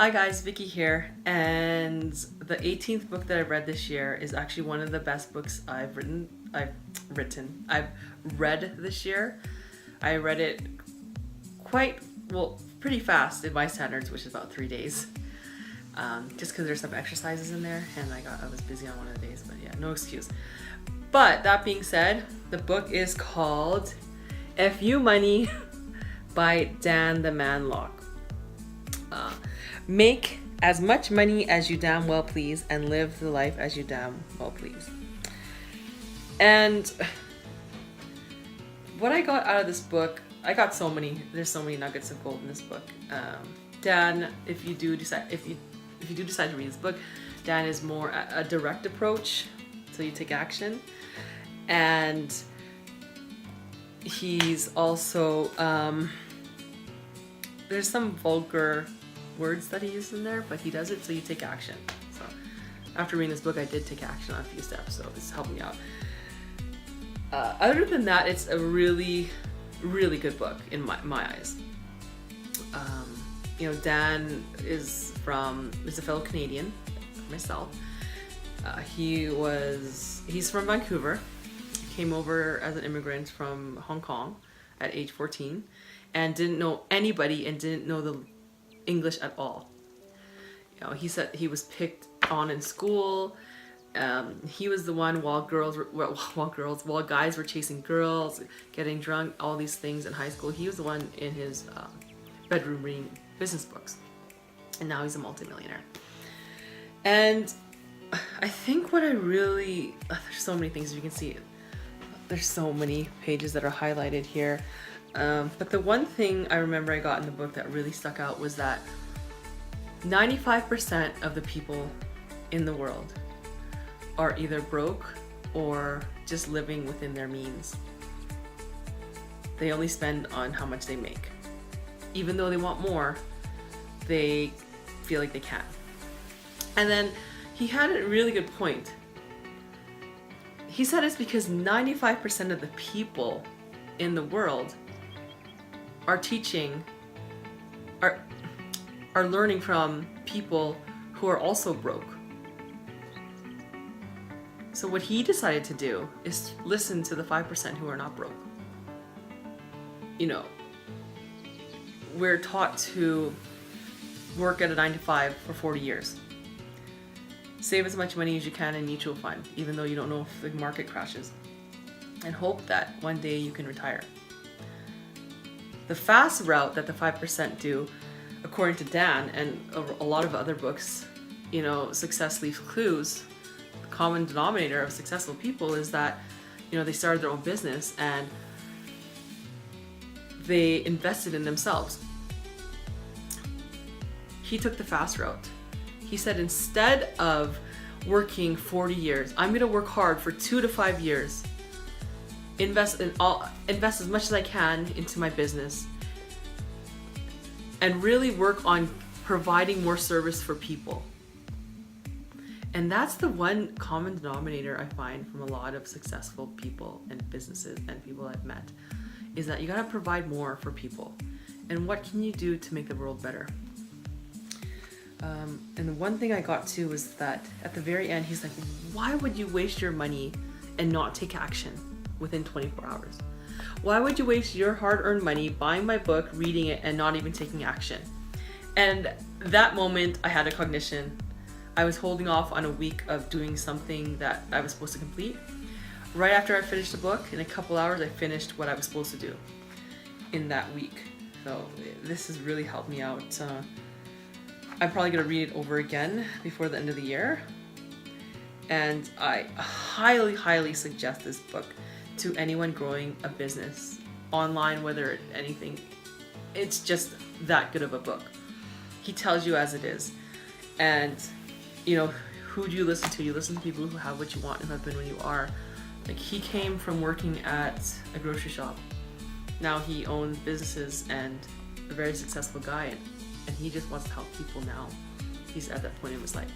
Hi guys, Vicky here, and the 18th book that I read this year is actually one of the best books I've read this year. I read it pretty fast in my standards, which is about 3 days. Just because there's some exercises in there, and I was busy on one of the days, but yeah, no excuse. But that being said, the book is called F.U. Money by Dan the Man Lok. Make as much money as you damn well please and live the life as you damn well please. And what I got out of this book, there's so many nuggets of gold in this book. Dan, if you do decide to read this book, Dan is more a direct approach, so you take action. And he's also, there's some vulgar words that he uses in there, but he does it so you take action. So after reading this book, I did take action on a few steps, so this helped me out. Other than that, it's a really, really good book in my eyes. Dan is a fellow Canadian, myself. He's from Vancouver. He came over as an immigrant from Hong Kong at age 14 and didn't know anybody and didn't know the English at all. He said he was picked on in school. He was the one while guys were chasing girls, getting drunk, all these things in high school. He was the one in his bedroom reading business books, and now he's a multimillionaire. And I think there's so many things you can see. There's so many pages that are highlighted here. But the one thing I remember I got in the book that really stuck out was that 95% of the people in the world are either broke or just living within their means. They only spend on how much they make. Even though they want more, they feel like they can't. And then he had a really good point. He said it's because 95% of the people in the world are learning from people who are also broke. So what he decided to do is listen to the 5% who are not broke. We're taught to work at a 9 to 5 for 40 years. Save as much money as you can in mutual fund, even though you don't know if the market crashes. And hope that one day you can retire. The fast route that the 5% do, according to Dan and a lot of other books, Success Leaves Clues, the common denominator of successful people is that, they started their own business and they invested in themselves. He took the fast route. He said, instead of working 40 years, I'm going to work hard for 2 to 5 years. Invest as much as I can into my business and really work on providing more service for people. And that's the one common denominator I find from a lot of successful people and businesses and people I've met, is that you gotta provide more for people. And what can you do to make the world better? And the one thing I got to was that at the very end, he's like, why would you waste your money and not take action within 24 hours? Why would you waste your hard-earned money buying my book, reading it, and not even taking action? And that moment, I had a cognition. I was holding off on a week of doing something that I was supposed to complete. Right after I finished the book, in a couple hours, I finished what I was supposed to do in that week. So this has really helped me out. I'm probably gonna read it over again before the end of the year. And I highly, highly suggest this book to anyone growing a business online, whether anything. It's just that good of a book. He tells you as it is. And, who do you listen to? You listen to people who have what you want and have been where you are. Like, he came from working at a grocery shop. Now he owns businesses and a very successful guy. And he just wants to help people now. He's at that point in his life.